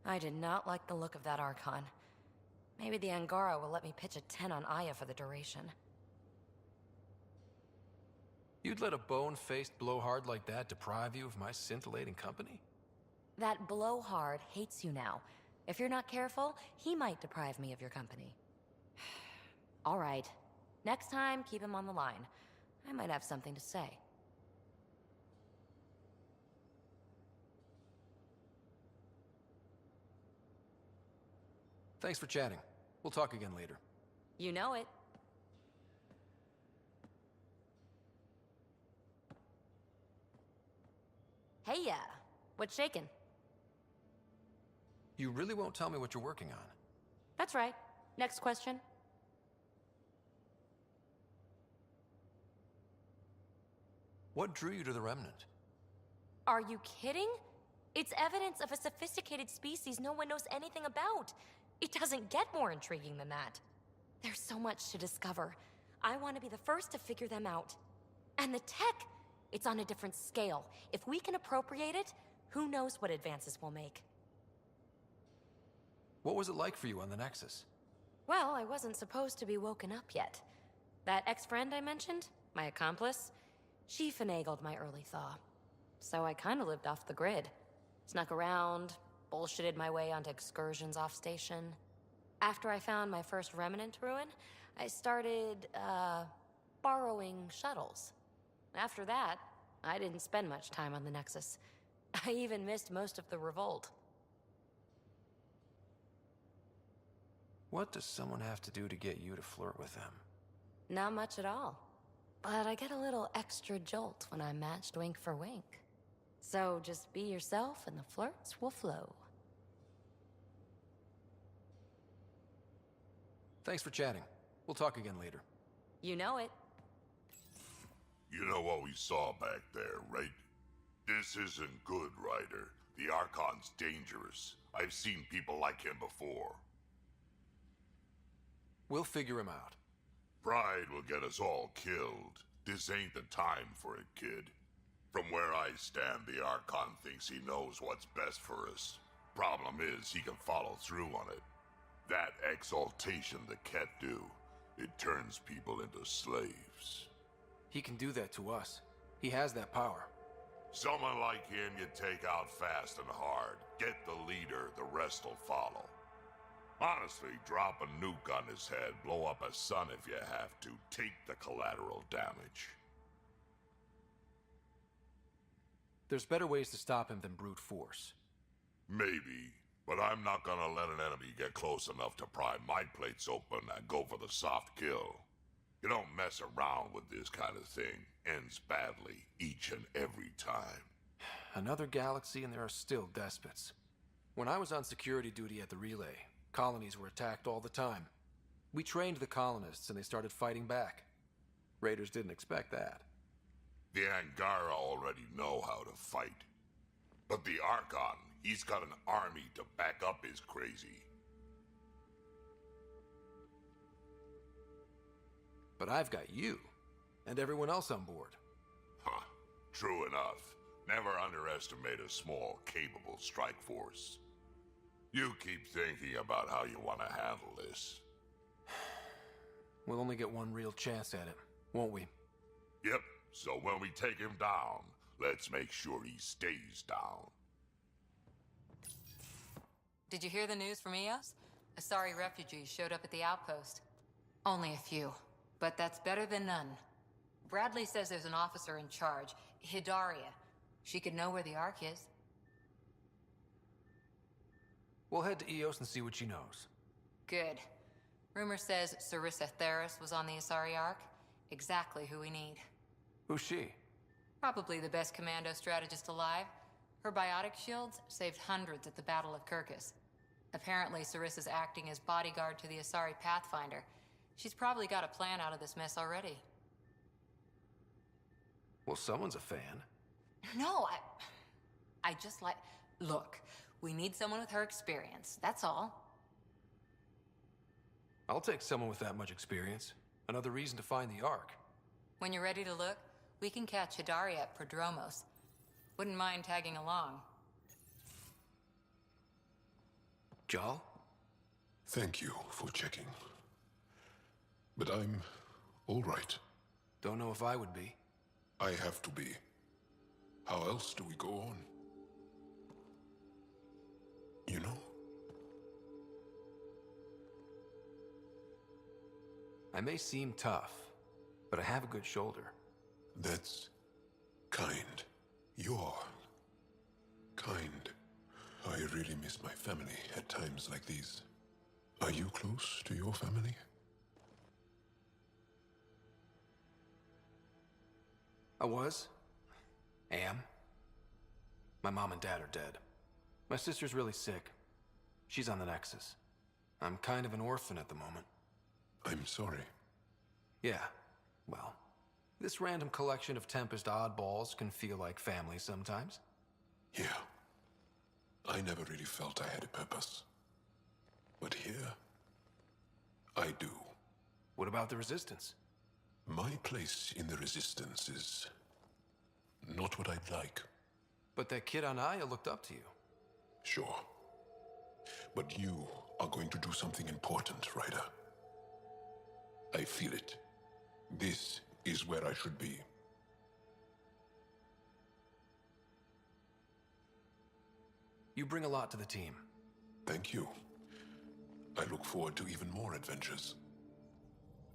I did not like the look of that Archon. Maybe the Angara will let me pitch a 10 on Aya for the duration. You'd let a bone-faced blowhard like that deprive you of my scintillating company? That blowhard hates you now. If you're not careful, he might deprive me of your company. All right. Next time, keep him on the line. I might have something to say. Thanks for chatting. We'll talk again later. You know it. Hey, yeah. What's shaking? You really won't tell me what you're working on? That's right. Next question. What drew you to the Remnant? Are you kidding? It's evidence of a sophisticated species no one knows anything about. It doesn't get more intriguing than that. There's so much to discover. I want to be the first to figure them out. And the tech, it's on a different scale. If we can appropriate it, who knows what advances we'll make. What was it like for you on the Nexus? Well, I wasn't supposed to be woken up yet. That ex-friend I mentioned, my accomplice, she finagled my early thaw. So I kinda lived off the grid. Snuck around, bullshitted my way onto excursions off station. After I found my first remnant ruin, I started, borrowing shuttles. After that, I didn't spend much time on the Nexus. I even missed most of the revolt. What does someone have to do to get you to flirt with them? Not much at all. But I get a little extra jolt when I'm matched wink for wink. So just be yourself and the flirts will flow. Thanks for chatting. We'll talk again later. You know it. You know what we saw back there, right? This isn't good, Ryder. The Archon's dangerous. I've seen people like him before. We'll figure him out. Pride will get us all killed. This ain't the time for it, kid. From where I stand, the Archon thinks he knows what's best for us. Problem is, he can follow through on it. That exaltation the Ket do, it turns people into slaves. He can do that to us. He has that power. Someone like him you take out fast and hard. Get the leader, the rest will follow. Honestly, drop a nuke on his head, blow up a sun if you have to. Take the collateral damage. There's better ways to stop him than brute force. Maybe, but I'm not gonna let an enemy get close enough to pry my plates open and go for the soft kill. You don't mess around with this kind of thing. Ends badly, each and every time. Another galaxy and there are still despots. When I was on security duty at the relay, colonies were attacked all the time. We trained the colonists and they started fighting back. Raiders didn't expect that. The Angara already know how to fight. But the Archon, he's got an army to back up his crazy. But I've got you, and everyone else on board. Huh, true enough. Never underestimate a small, capable strike force. You keep thinking about how you want to handle this. We'll only get one real chance at it, won't we? Yep, so when we take him down, let's make sure he stays down. Did you hear the news from Eos? Asari refugees showed up at the outpost. Only a few, but that's better than none. Bradley says there's an officer in charge, Hidaria. She could know where the Ark is. We'll head to Eos and see what she knows. Good. Rumor says Sarissa Theris was on the Asari Ark. Exactly who we need. Who's she? Probably the best commando strategist alive. Her biotic shields saved hundreds at the Battle of Kirkus. Apparently, Sarissa's acting as bodyguard to the Asari Pathfinder. She's probably got a plan out of this mess already. Well, someone's a fan. No, I just like... Look, we need someone with her experience, that's all. I'll take someone with that much experience. Another reason to find the Ark. When you're ready to look, we can catch Hidaria at Prodromos. Wouldn't mind tagging along. Jarl? Thank you for checking. But I'm all right. Don't know if I would be. I have to be. How else do we go on? You know? I may seem tough, but I have a good shoulder. That's kind. You're kind. I really miss my family at times like these. Are you close to your family? I was. Am. My mom and dad are dead. My sister's really sick. She's on the Nexus. I'm kind of an orphan at the moment. I'm sorry. Yeah, well, this random collection of Tempest oddballs can feel like family sometimes. Yeah. I never really felt I had a purpose. But here, I do. What about the Resistance? My place in the Resistance is not what I'd like. But that kid on Aya looked up to you. Sure. But you are going to do something important, Ryder. I feel it. This is where I should be. You bring a lot to the team. Thank you. I look forward to even more adventures.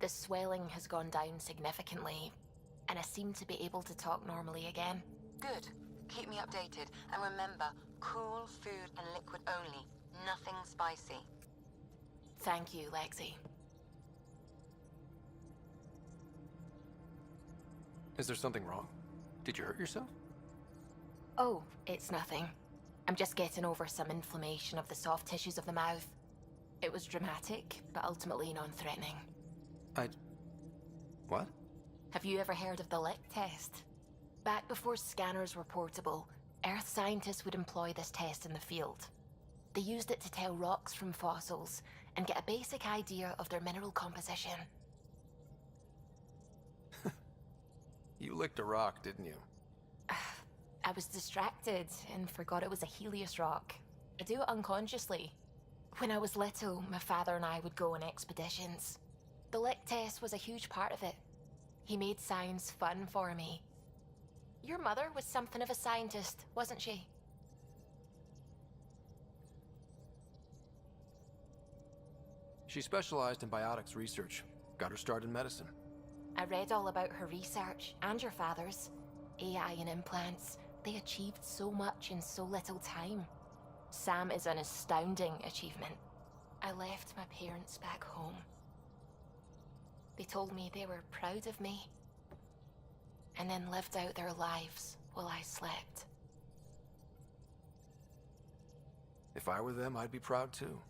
The swelling has gone down significantly, and I seem to be able to talk normally again. Good. Keep me updated. And remember, cool food and liquid only. Nothing spicy. Thank you, Lexi. Is there something wrong? Did you hurt yourself? Oh, it's nothing. I'm just getting over some inflammation of the soft tissues of the mouth. It was dramatic, but ultimately non-threatening. What? Have you ever heard of the lick test? Back before scanners were portable, Earth scientists would employ this test in the field. They used it to tell rocks from fossils and get a basic idea of their mineral composition. You licked a rock, didn't you? I was distracted and forgot it was a Helios rock. I do it unconsciously. When I was little, my father and I would go on expeditions. The lick test was a huge part of it. He made science fun for me. Your mother was something of a scientist, wasn't she? She specialized in biotics research. Got her start in medicine. I read all about her research, and your father's. AI and implants. They achieved so much in so little time. Sam is an astounding achievement. I left my parents back home. They told me they were proud of me, and then lived out their lives while I slept. If I were them, I'd be proud too.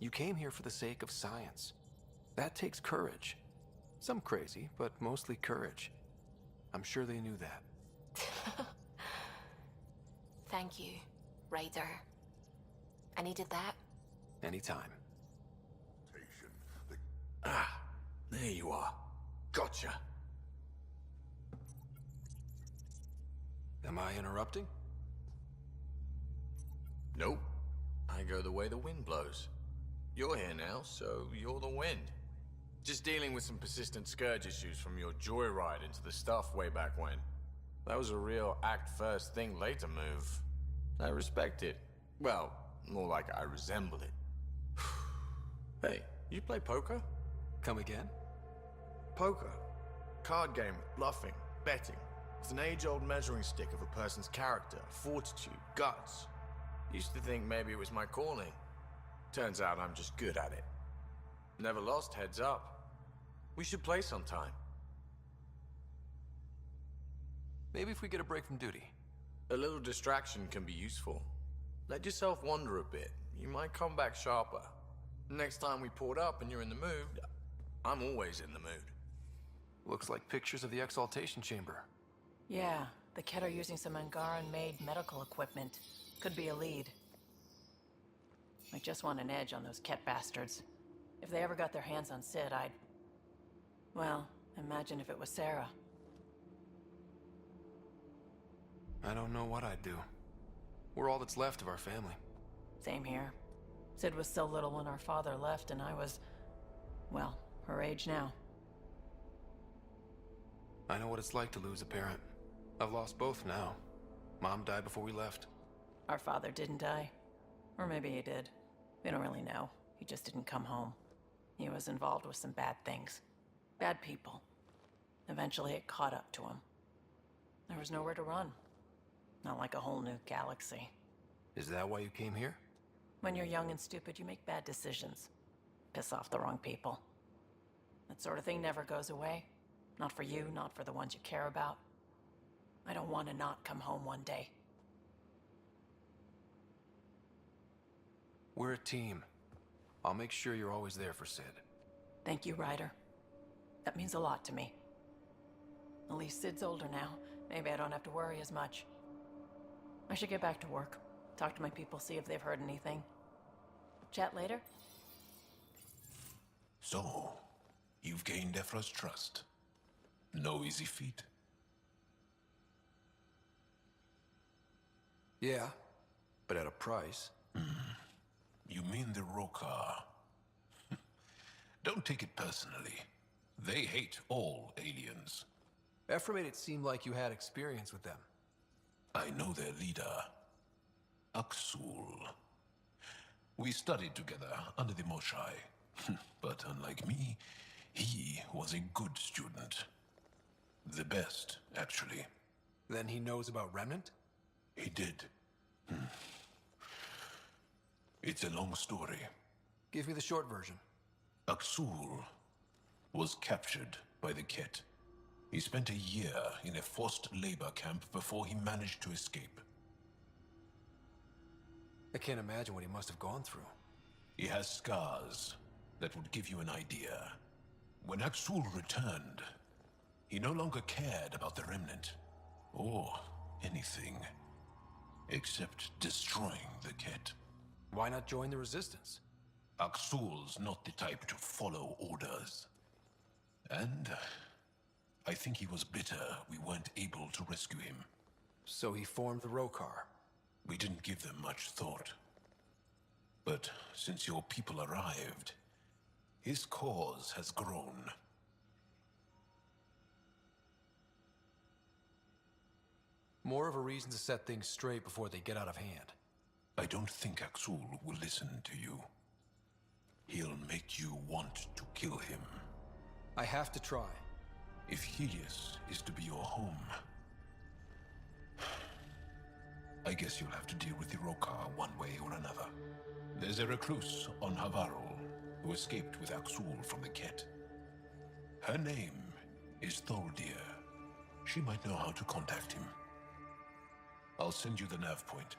You came here for the sake of science. That takes courage. Some crazy, but mostly courage. I'm sure they knew that. Thank you, Ryder. I needed that. Anytime. Ah, there you are. Gotcha. Am I interrupting? Nope. I go the way the wind blows. You're here now, so you're the wind. Just dealing with some persistent scourge issues from your joyride into the stuff way back when. That was a real act first, think later move. I respect it. Well, more like I resemble it. Hey, you play poker? Come again? Poker. Card game with bluffing, betting. It's an age-old measuring stick of a person's character, fortitude, guts. Used to think maybe it was my calling. Turns out I'm just good at it. Never lost, heads up. We should play sometime. Maybe if we get a break from duty. A little distraction can be useful. Let yourself wander a bit. You might come back sharper. Next time we port up and you're in the mood, I'm always in the mood. Looks like pictures of the exaltation chamber. Yeah, the Kett are using some Angaran-made medical equipment. Could be a lead. I just want an edge on those Kett bastards. If they ever got their hands on Sid, I'd... Well, imagine if it was Sarah. I don't know what I'd do. We're all that's left of our family. Same here. Sid was so little when our father left, and I was, well, her age now. I know what it's like to lose a parent. I've lost both now. Mom died before we left. Our father didn't die. Or maybe he did. We don't really know. He just didn't come home. He was involved with some bad things. Bad people. Eventually it caught up to him. There was nowhere to run. Not like a whole new galaxy. Is that why you came here? When you're young and stupid, you make bad decisions. Piss off the wrong people. That sort of thing never goes away. Not for you, not for the ones you care about. I don't want to not come home one day. We're a team. I'll make sure you're always there for Sid. Thank you, Ryder. That means a lot to me. At least Sid's older now. Maybe I don't have to worry as much. I should get back to work. Talk to my people, see if they've heard anything. Chat later? So, you've gained Ephra's trust. No easy feat. Yeah, but at a price. You mean the Rokar? Don't take it personally. They hate all aliens. Ephra made it seem like you had experience with them. I know their leader, Aksul. We studied together under the Moshai. But unlike me, he was a good student. The best, actually. Then he knows about Remnant? He did. It's a long story. Give me the short version. Aksul was captured by the Ket. He spent a year in a forced labor camp before he managed to escape. I can't imagine what he must have gone through. He has scars that would give you an idea. When Aksul returned, he no longer cared about the Remnant, or anything, except destroying the Ket. Why not join the Resistance? Aksul's not the type to follow orders. And I think he was bitter we weren't able to rescue him. So he formed the Rokar. We didn't give them much thought. But since your people arrived, his cause has grown. More of a reason to set things straight before they get out of hand. I don't think Aksul will listen to you. He'll make you want to kill him. I have to try. If Helios is to be your home, I guess you'll have to deal with the Rokar one way or another. There's a recluse on Havarul who escaped with Aksul from the Ket. Her name is Tholdir. She might know how to contact him. I'll send you the nav point.